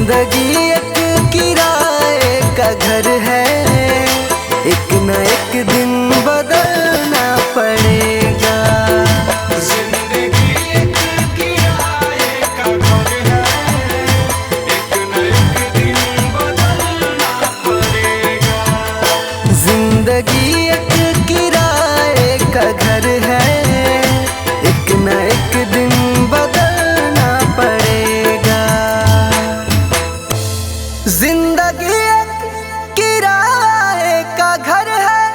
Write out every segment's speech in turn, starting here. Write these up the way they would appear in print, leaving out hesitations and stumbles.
जिंदगी एक किराए का घर है, एक न एक दिन बदलना पड़ेगा। जिंदगी एक किराए का घर है, एक न एक दिन बदलना पड़ेगा। जिंदगी एक किराए का घर है, एक न एक दिन बदलना पड़ेगा। जिंदगी एक किराए का घर है,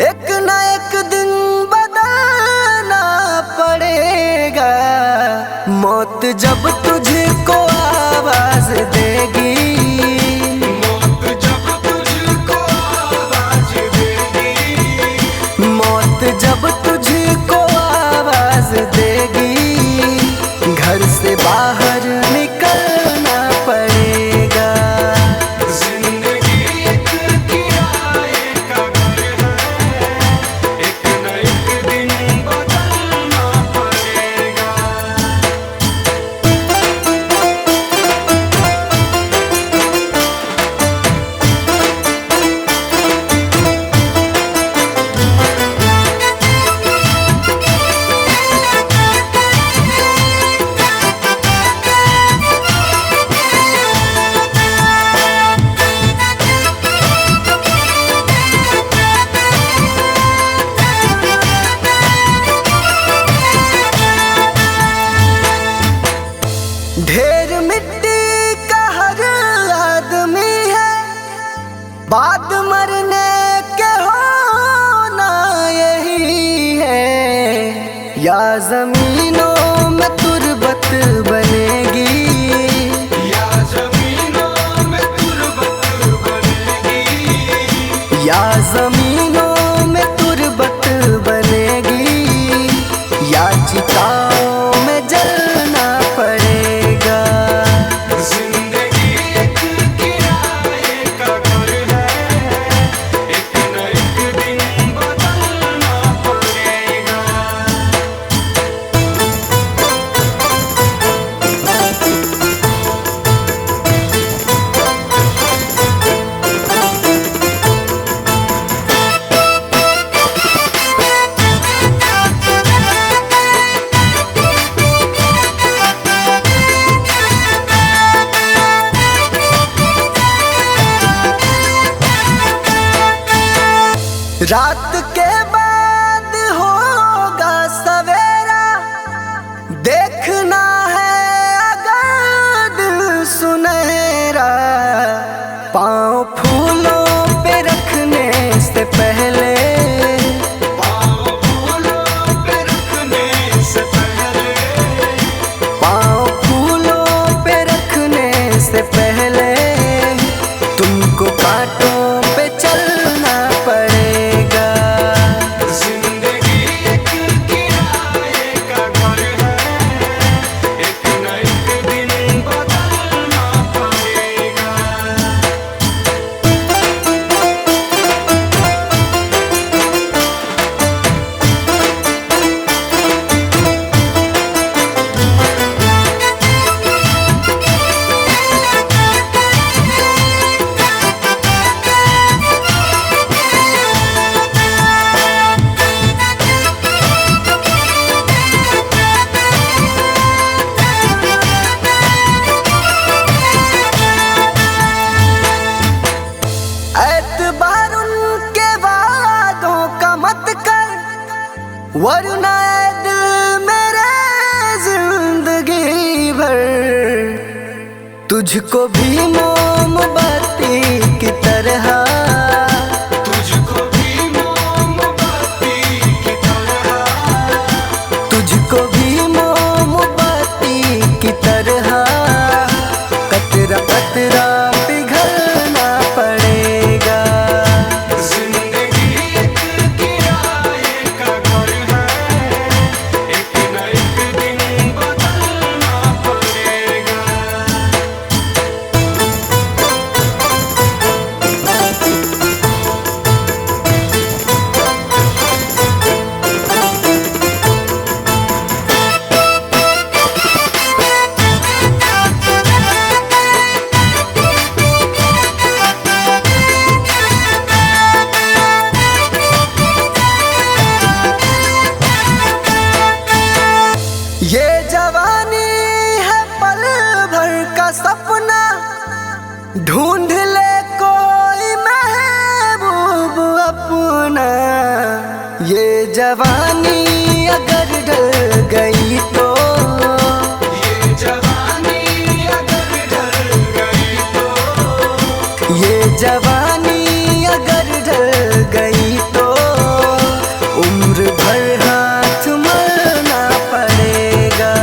एक न एक दिन बदलना पड़ेगा। मौत जब तुझको आवाज देगी, मौत जब तुझको आवाज देगी, मौत जब तुझको आवाज देगी, घर से बाहर निकलना पड़ेगा। जिंदगी एक किराए का घर है, एक न एक दिन बदलना पड़ेगा। ढेर मिट्टी का हर आदमी है, बाद मरने के होना यही है। या जमीनों में तुरबत बनेगी, या जमीनों में तुरबत बनेगी, या जमीनों में तुरबत बनेगी, या चिताओं में जलना पड़ेगा। जिंदगी एक किराए का घर है, एक न एक दिन बदलना पड़ेगा। रात के बाद होगा सवेरा, देखना है अगर दिल सुनहरा। पाँव फूलों पे रखने से पहले, पाँव फूलों पे रखने से पहले, पाँव फूलों पे रखने से पहले, तुमको कांटों पे चलना पड़ेगा। जिंदगी एक किराए का घर है, एक न एक दिन बदलना पड़ेगा। एतबार उनके वादों का मत कर, वरना ऐ दिल मेरे जिंदगी भर तुझको भी मोमबत्ती की तरह, तुझको भी मोमबत्ती की तरह, तुझको भी मोमबत्ती की तरह, कतरा कतरा पिघलना पड़ेगा। जिंदगी एक किराए का घर है, एक न एक दिन बदलना पड़ेगा। ये जवानी है पल भर का सपना, ढूंढ ले कोई महबूब अपना। ये जवानी अगर ढल गई तो, ये जवानी अगर ढल गई तो, ये जवानी अगर ढल गई तो उम्र भर हाथ मलना पड़ेगा।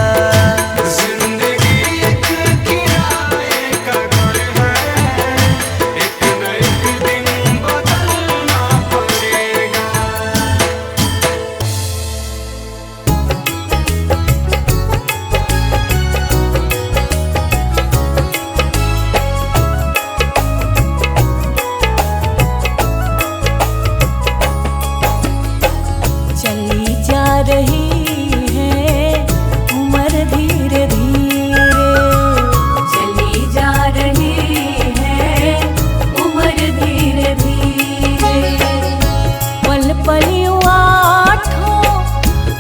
जिंदगी एक किराए का घर है, एक न एक दिन बदलना पड़ेगा। चली जा रही है उम्र धीरे धीरे, चली जा रही है उम्र धीरे धीरे। पल पल यूं आठों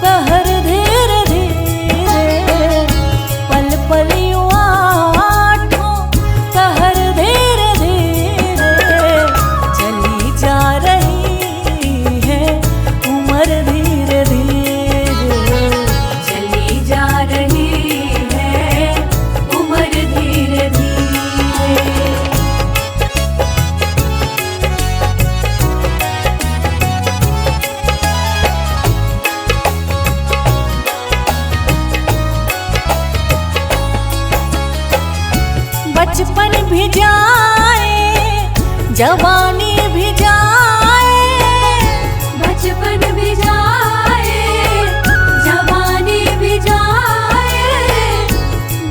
पहर धीरे धीरे, पल पल यूं आठों पहर धीरे धीरे। चली जा रही है उम्र धीरे धीरे, चली जा रही है उम्र धीरे धीरे। बचपन भी जाए जवानी भी जाए, बचपन भी जाए जवानी भी जाए,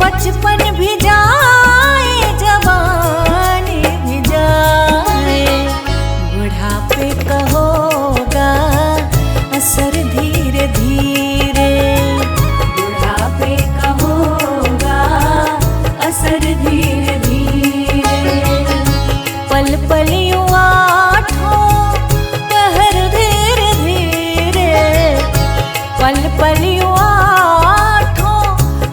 बचपन भी जाए जवानी भी जाए। बुढ़ापे का होगा असर धीरे धीरे, बुढ़ापे का होगा असर धीरे धीरे। पल पल यूं आठों पहर धीरे धीरे, पल पल यूं आठों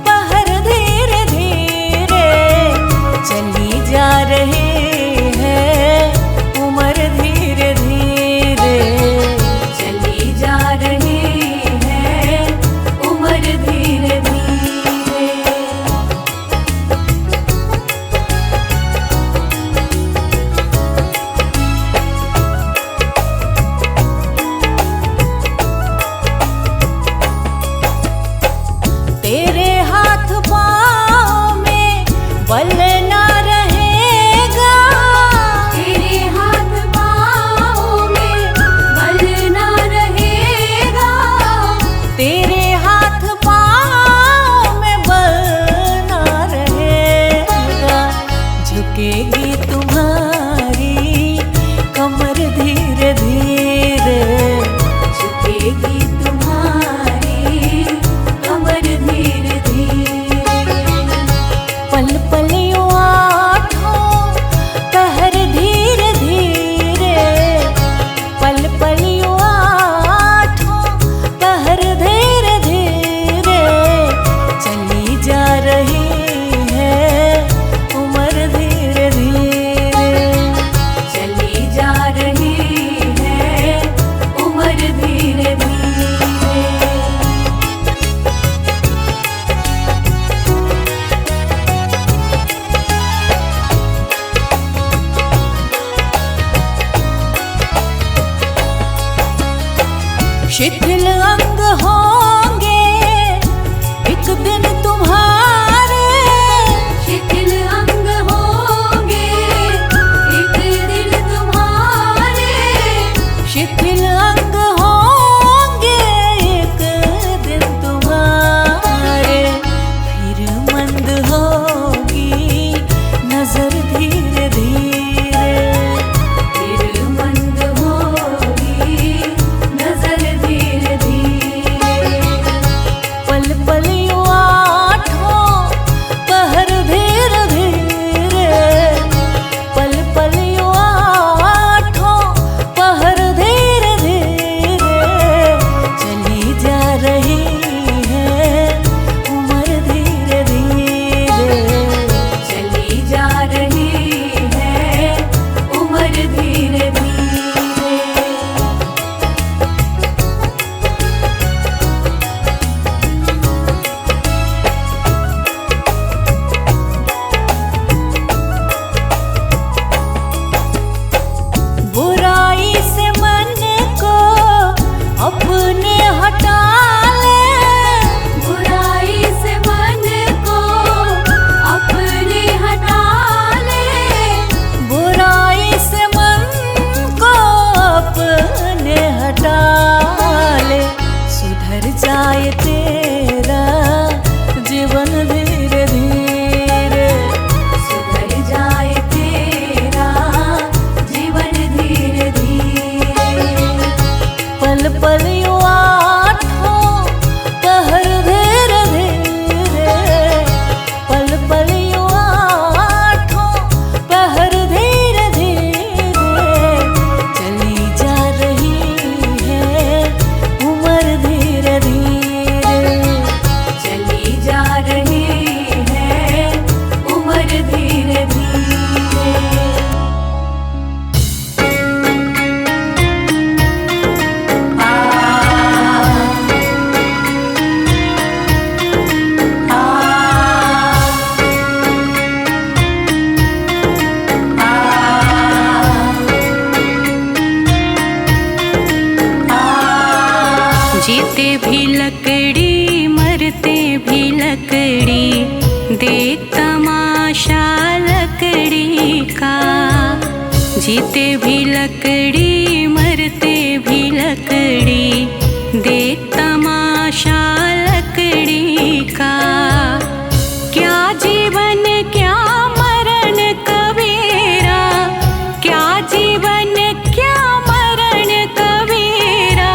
पहर धीरे धीरे। चली जा रही है उम्र धीरे धीरे, चली जा रही है उम्र धीरे धीरे। तेरे हाथ पाँव में बल ना रहेगा, तेरे हाथ पाँव में बल ना रहेगा, तेरे हाथ पाँव में बल ना रहेगा। झुकेगी तुम्हारी कमर धीरे धीरे, झुकेगी तुम्हारी कमर धीरे धीरे। पल पल यूं आठों पहर धीरे धीरे, पल पल यूं आठों पहर धीरे धीरे। चली जा रही है उम्र धीरे धीरे, चली जा रही है उम्र धीरे धीरे। शिथिल अंग होंगे एक दिन तुम्हारे, शिथिल अंग होंगे एक दिन तुम्हारे, शिथिल अंग होंगे एक दिन तुम्हारे। फिर मंद होगी नजर धीरे धीरे, फिर मंद होगी नजर धीरे धीरे। लकड़ी, देख तमाशा लकड़ी का। जीते भी लकड़ी, मरते भी लकड़ी, देख तमाशा लकड़ी का। क्या जीवन क्या मरण कबीरा, क्या जीवन क्या मरण कबीरा,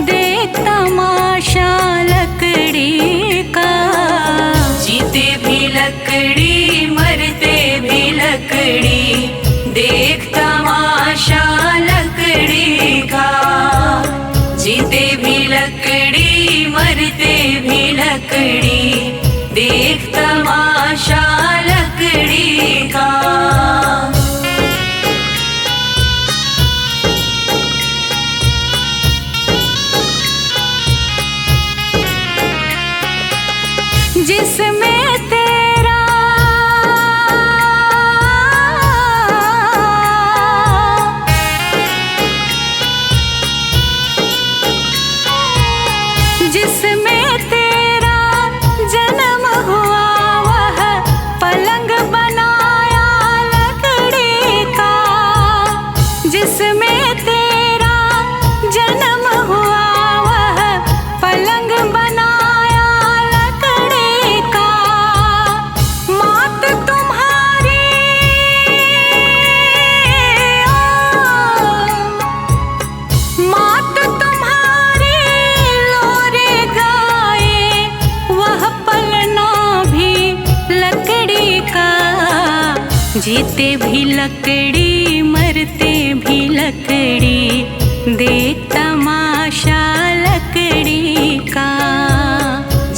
देख तमाशा लकड़ी का। जीते भी लकड़ी, मरते भी लकड़ी, देख तमाशा लकड़ी का। जीते भी लकड़ी, मरते भी लकड़ी, देख तमाशा लकड़ी का। जिसमें तेरा जिसमें तेरा जन्म हुआ, वह पलंग बनाया लकड़ी का। जिसमें तेरा जन्म हुआ, वह पलंग बनाया लकड़ी का। मात तुम्हारी मात तुम्हारी लोरे गाए, वह पलना भी लकड़ी का। जीते भी लकड़ी, मरते भी लकड़ी, देख तमाशा लकड़ी का।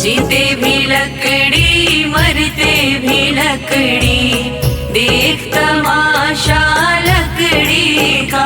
जीते भी लकड़ी, मरते भी लकड़ी, देख तमाशा लकड़ी का।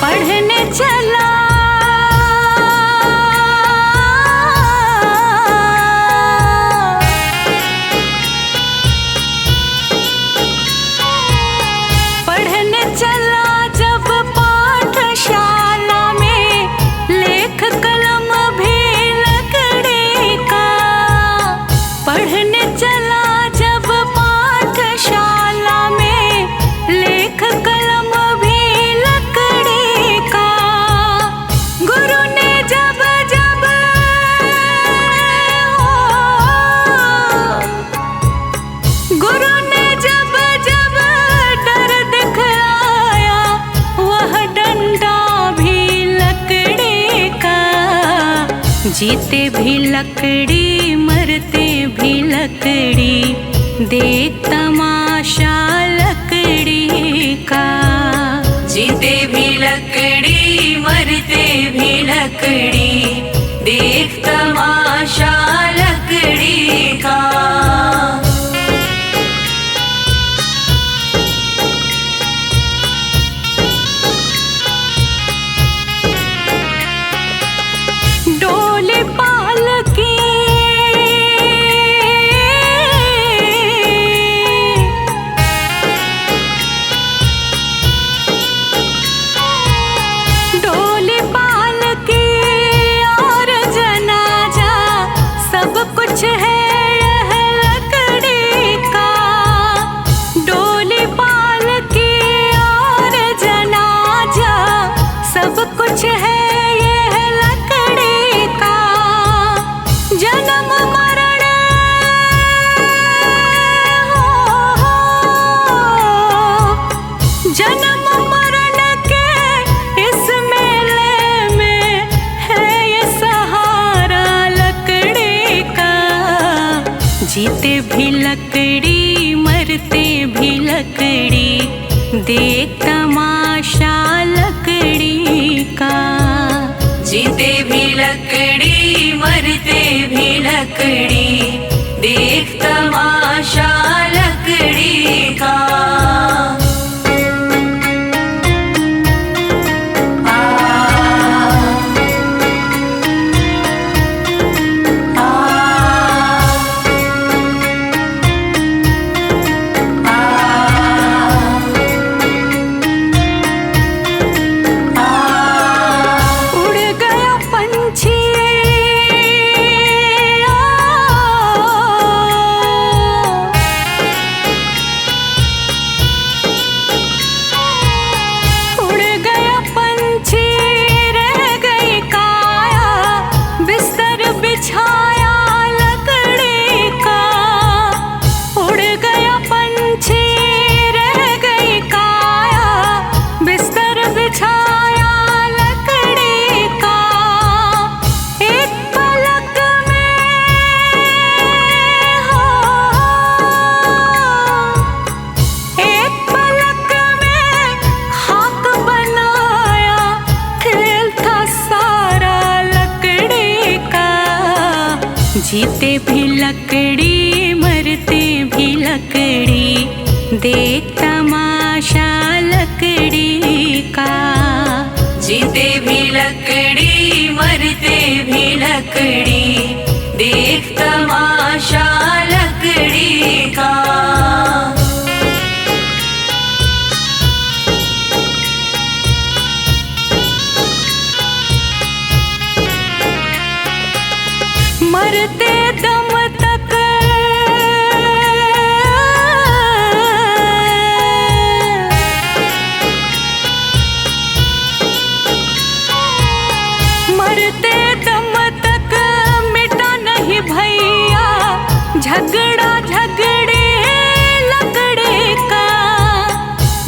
पढ़ने चला पढ़ने चला जब पाठशाला में, लेख कलम भी लकड़ी का। पढ़ने चला जब पाठशाला में, लेख कलम भी लकड़ी का। गुरु ने जब जब गुरु ने जब जब डर दिखलाया, वह डंडा भी लकड़ी का। जीते भी लकड़ी, मरते भी लकड़ी, देख तमाशा लकड़ी का। जीते भी लकड़ी, मरते भी लकड़ी, देख तमाशा लकड़ी का। डोली पालकी डोली पालकी और जनाजा, सब कुछ है यह लकड़ी का। डोली पालकी और जनाजा, सब कुछ है यह लकड़ी का। जन्म मरण जन्म मरण के इस मेले में है ये सहारा लकड़ी का। जीते भी लकड़ी, मरते भी लकड़ी, देख तमाशा लकड़ी का। जीते भी लकड़ी, मरते भी लकड़ी, देख तमाशा लकड़ी का। आ जीते भी लकड़ी मरते भी लकड़ी, देख तमाशा लकड़ी का। जीते भी लकड़ी मरते भी लकड़ी, देख तमाशा लकड़ी का। मरते दम तक मरते दम तक मिटा नहीं भैया झगड़ा झगड़े लकड़े का।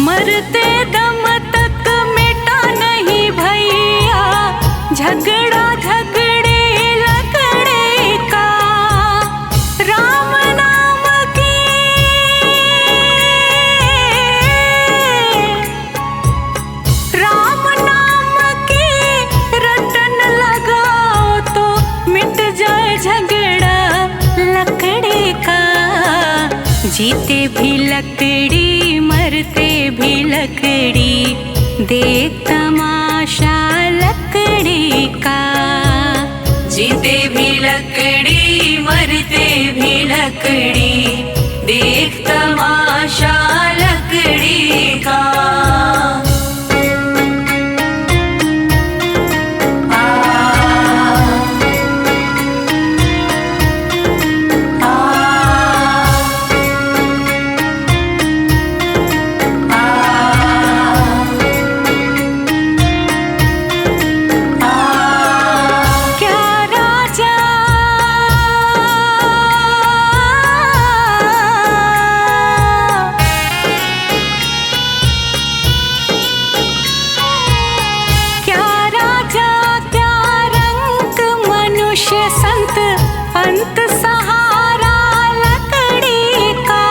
मरते दम तक मिटा नहीं भैया झगड़ा झगड़े लकड़े का। राम नाम की राम नाम की रटन लगाओ तो मिट जाए झगड़ा लकड़ी का। जीते भी लकड़ी मरते भी लकड़ी, देख तमाशा लकड़ी का। जीते भी लकड़ी मरते भी लकड़ी, देख तमाशा लकड़ी का। अंत सहारा लकड़ी का।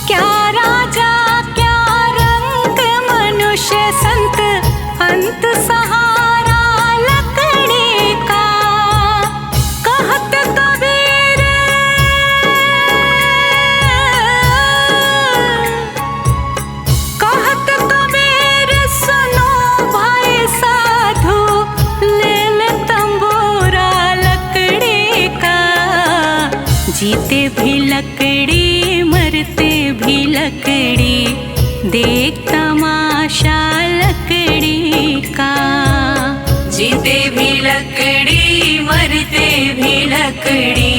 क्या राजा क्या रंग मनुष्य संत, अंत सहारा लकड़ी का। कहत कबीर कहत कबीर सुनो भाई साधु, ले ले तंबूरा लकड़ी का। जीते भी लकड़ी मरते भी लकड़ी, देख तमाशा लकड़ी का। जीते भी लकड़ी मरते भी लकड़ी,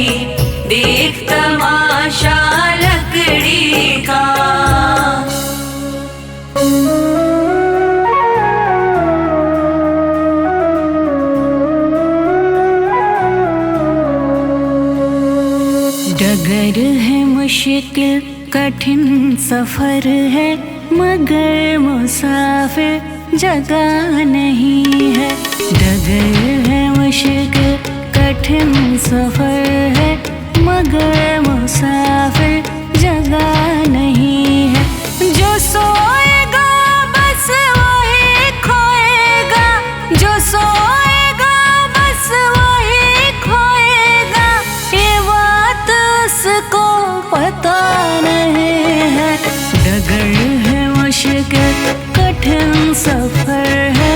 देख तमाशा लकड़ी का। डगर है मुश्किल कठिन सफर है, मगर मुसाफिर जगह नहीं है। डगर है मुश्किल कठिन सफर है, मगर मुसाफिर जगह नहीं है। जो सोएगा बस वही खोएगा, जो सोएगा बस वही खोएगा। ये बात उसको पता नहीं है। डगर है मुश्किल कठिन सफर है,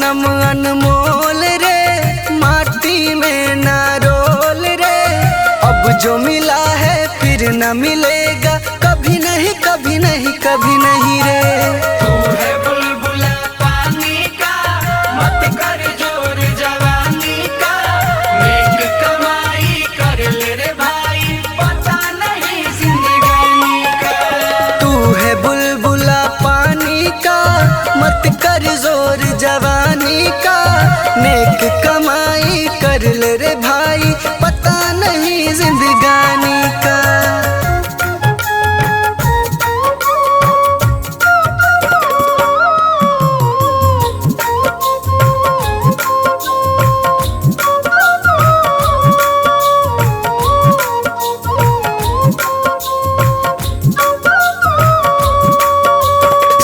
जन्म अनमोल रे, माटी में ना रोल रे। अब जो मिला है फिर न मिलेगा, कभी नहीं कभी नहीं कभी नहीं रे। तू है बुलबुला पानी का, मत कर जोर जवानी का। नेक कमाई कर ले रे भाई, पता नहीं जिंदगानी का। तू है बुलबुला पानी का, मत कर जोर जवानी का। नेक कमाई कर ले रे भाई, पता नहीं जिंदगानी का।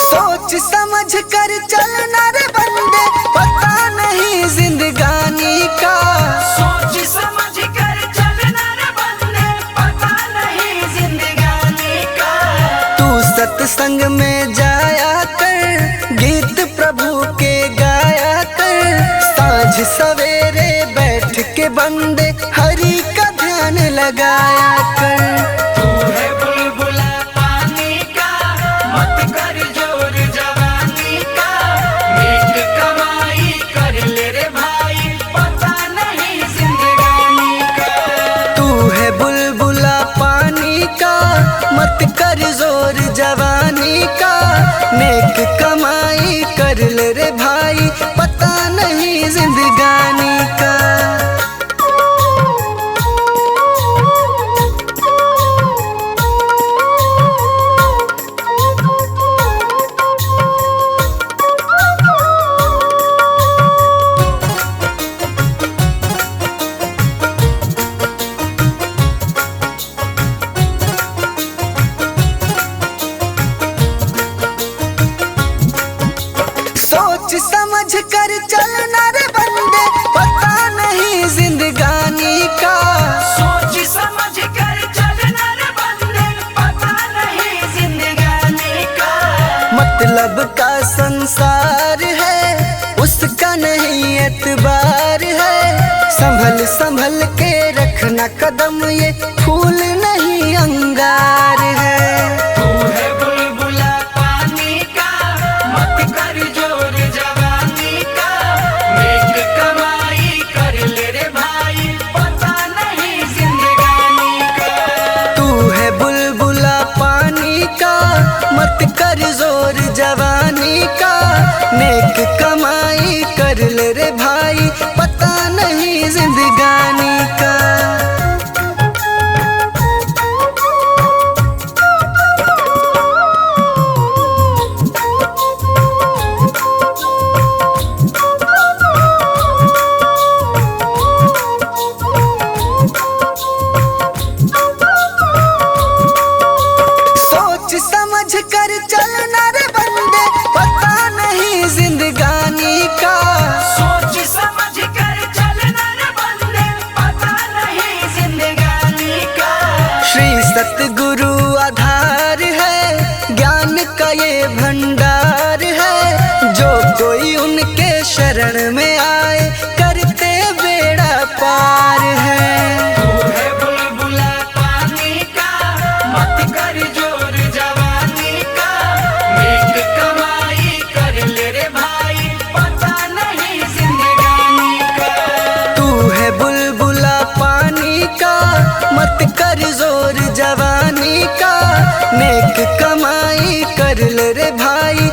सोच समझ कर चलना रे बंदे, पता नहीं जिंदगानी का। सोच समझ कर चलना रे बंदे, पता नहीं जिंदगानी का। तू सत्संग में जाया कर, गीत प्रभु के गाया कर। साँझ सवेरे बैठ के बंदे हरि का ध्यान लगाया कर। तू है बुलबुला पानी का, मत कर जोर जवानी का। नेक कमाई कर ले रे भाई, पता नहीं जिंदगानी का। तू है बुलबुला पानी का, मत कर जोर जवानी का। नेक कमाई कर ले रे भाई, पता नहीं जिंदगानी का। सोच समझ कर चलना रे बंदे, पता नहीं जिंदगानी का। सोच समझ कर चलना रे बंदे, पता नहीं जिंदगानी का। मतलब का संसार है, उसका नहीं एतबार है। संभल संभल के रखना कदम, ये फूल नहीं अंगार है। तू है बुलबुला पानी का, मत कर जोर जवानी का। नेक कमाई कर ले रे भाई, पता नहीं जिंदगानी का। तू है बुलबुला पानी का, मत कर जोर जवानी का। नेक कमाई कर ले रे भाई, पता नहीं जिंदगानी का। सोच समझ कर चलना रे बंदे, पता नहीं जिंदगानी का। सोच समझ कर चलना रे बंदे, पता नहीं जिंदगानी का। श्री सतगुरु आधार है, ज्ञान का ये भंडार है। जो कोई उनके शरण में आए, करते बेड़ा पार है। तू है बुलबुला पानी का, मत कर जोर जवानी का। नेक कमाई कर ले रे भाई, पता नहीं जिंदगानी का। तू है बुलबुला पानी का, मत कर जोर जवानी का। नेक कमाई कर ले रे भाई,